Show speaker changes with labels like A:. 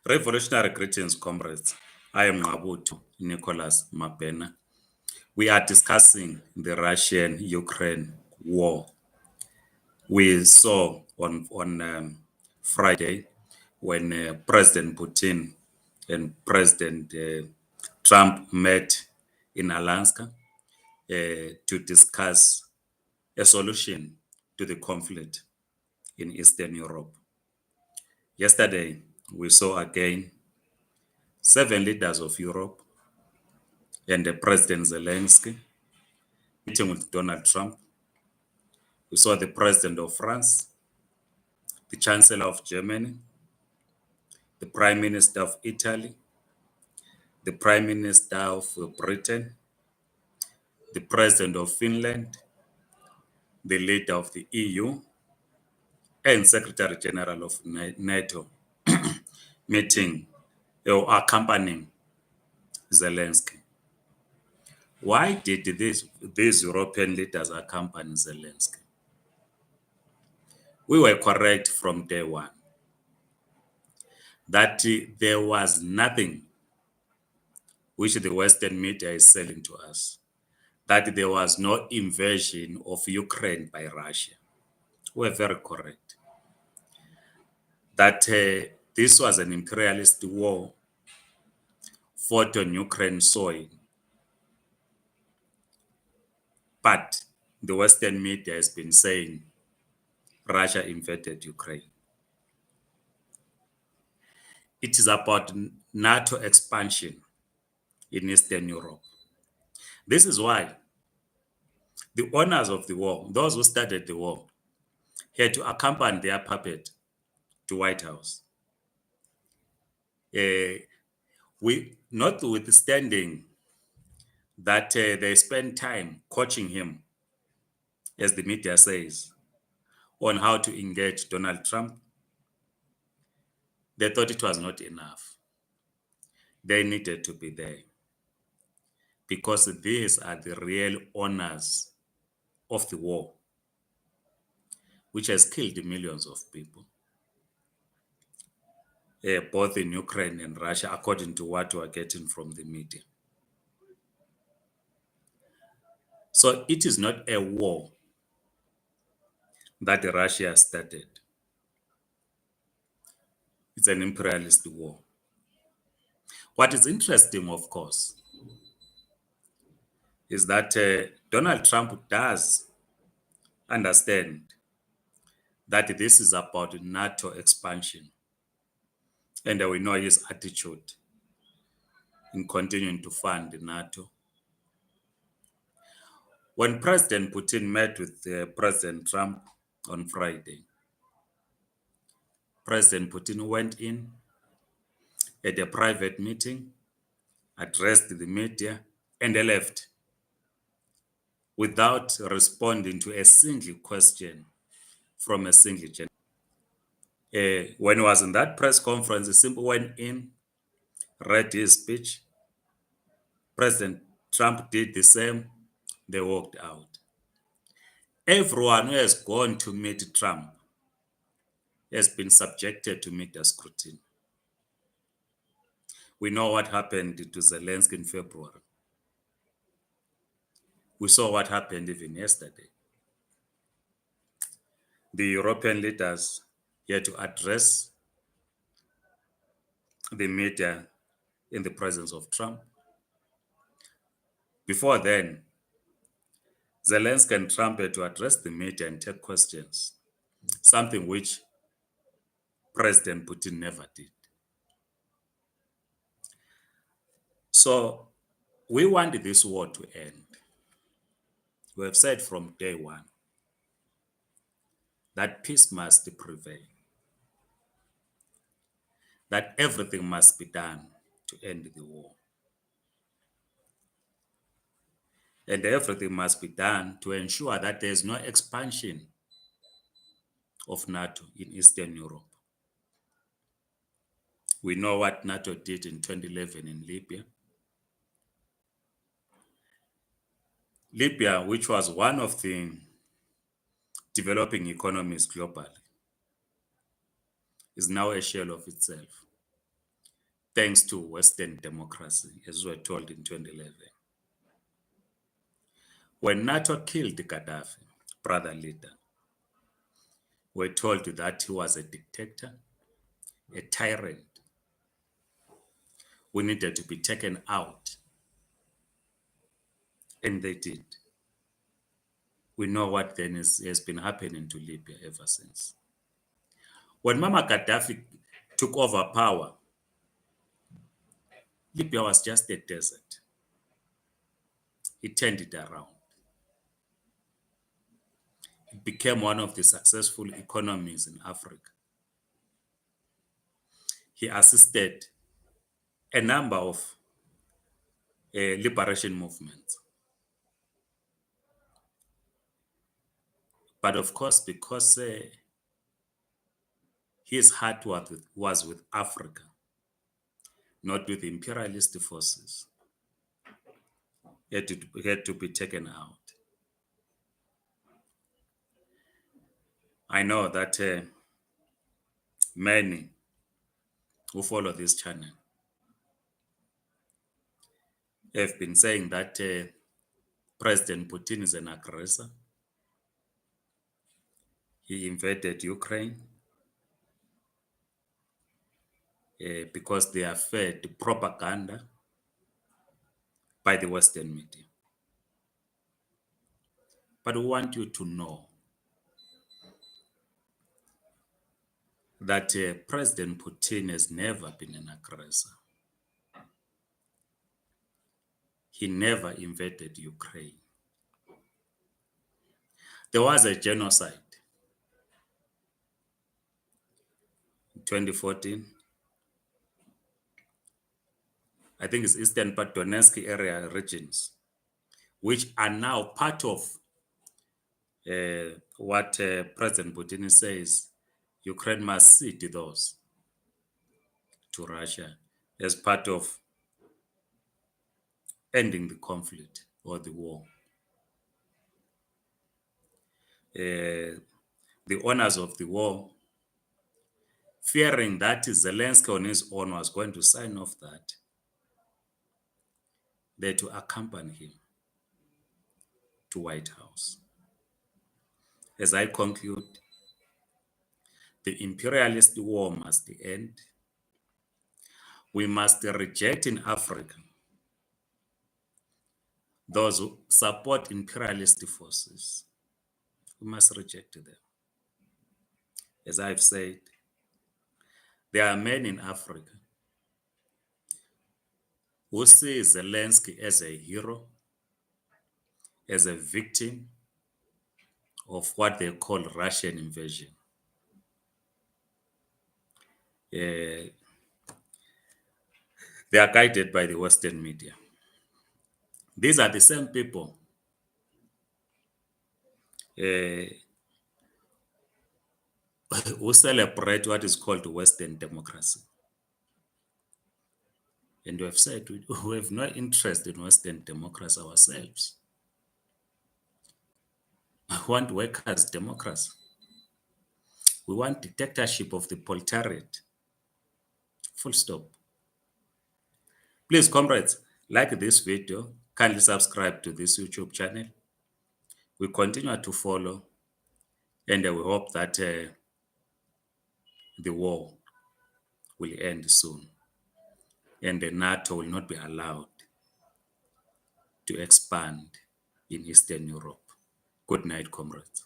A: Revolutionary greetings, comrades. I am Ngabutu Nicholas Mabena. We are discussing the Russian-Ukraine war. We saw on Friday when President Putin and President Trump met in Alaska to discuss a solution to the conflict in Eastern Europe. Yesterday, we saw again 7 leaders of Europe and President Zelensky meeting with Donald Trump. We saw the President of France, the Chancellor of Germany, the Prime Minister of Italy, the Prime Minister of Britain, the President of Finland, the leader of the EU, and Secretary General of NATO meeting or accompanying Zelensky. Why did these European leaders accompany Zelensky? We were correct from day one that there was nothing which the Western media is selling to us, that there was no invasion of Ukraine by Russia. We're very correct. That this was an imperialist war fought on Ukraine soil. But the Western media has been saying Russia invaded Ukraine. It is about NATO expansion in Eastern Europe. This is why the owners of the war, those who started the war, had to accompany their puppet to White House. We, notwithstanding that they spend time coaching him, as the media says, on how to engage Donald Trump, they thought it was not enough. They needed to be there because these are the real owners of the war, which has killed millions of people, both in Ukraine and Russia, according to what we are getting from the media. So it is not a war that Russia started. It's an imperialist war. What is interesting, of course, is that Donald Trump does understand that this is about NATO expansion. And we know his attitude in continuing to fund NATO. When President Putin met with President Trump on Friday, President Putin went in at a private meeting, addressed the media, and left without responding to a single question from a single journalist. When he was in that press conference, he simply went in, read his speech. President Trump did the same. They walked out. Everyone who has gone to meet Trump has been subjected to media scrutiny. We know what happened to Zelensky in February. We saw what happened even yesterday. The European leaders had to address the media in the presence of Trump. Before then, Zelensky and Trump had to address the media and take questions, something which President Putin never did. So we want this war to end. We have said from day one that peace must prevail, that everything must be done to end the war. And everything must be done to ensure that there is no expansion of NATO in Eastern Europe. We know what NATO did in 2011 in Libya. Libya, which was one of the developing economies globally, is now a shell of itself. thanks to Western democracy, as we were told in 2011. When NATO killed Gaddafi, brother leader, we were told that he was a dictator, a tyrant, who needed to be taken out. And they did. We know what then has been happening to Libya ever since. When Muammar Gaddafi took over power, Libya was just a desert. He turned it around. It became one of the successful economies in Africa. He assisted a number of liberation movements. But of course, because his heart was with Africa, not with imperialist forces, he had to be taken out. I know that many who follow this channel have been saying that President Putin is an aggressor. He invaded Ukraine because they are fed propaganda by the Western media. But we want you to know that President Putin has never been an aggressor. He never invaded Ukraine. There was a genocide in 2014. I think it's Eastern part Donetsk area regions, which are now part of what President Putin says Ukraine must cede those to Russia as part of ending the conflict or the war. The owners of the war, fearing that Zelensky on his own was going to sign off that, they had to accompany him to White House. As I conclude, the imperialist war must end. We must reject in Africa those who support imperialist forces. We must reject them. As I've said, there are men in Africa who see Zelensky as a hero, as a victim of what they call Russian invasion. They are guided by the Western media. These are the same people who celebrate what is called Western democracy. And we have said we have no interest in Western democracy ourselves. I want workers' democracy. We want dictatorship of the proletariat. Full stop. Please, comrades, like this video, kindly subscribe to this YouTube channel. We continue to follow, and we hope that the war will end soon, and the NATO will not be allowed to expand in Eastern Europe. Good night, comrades.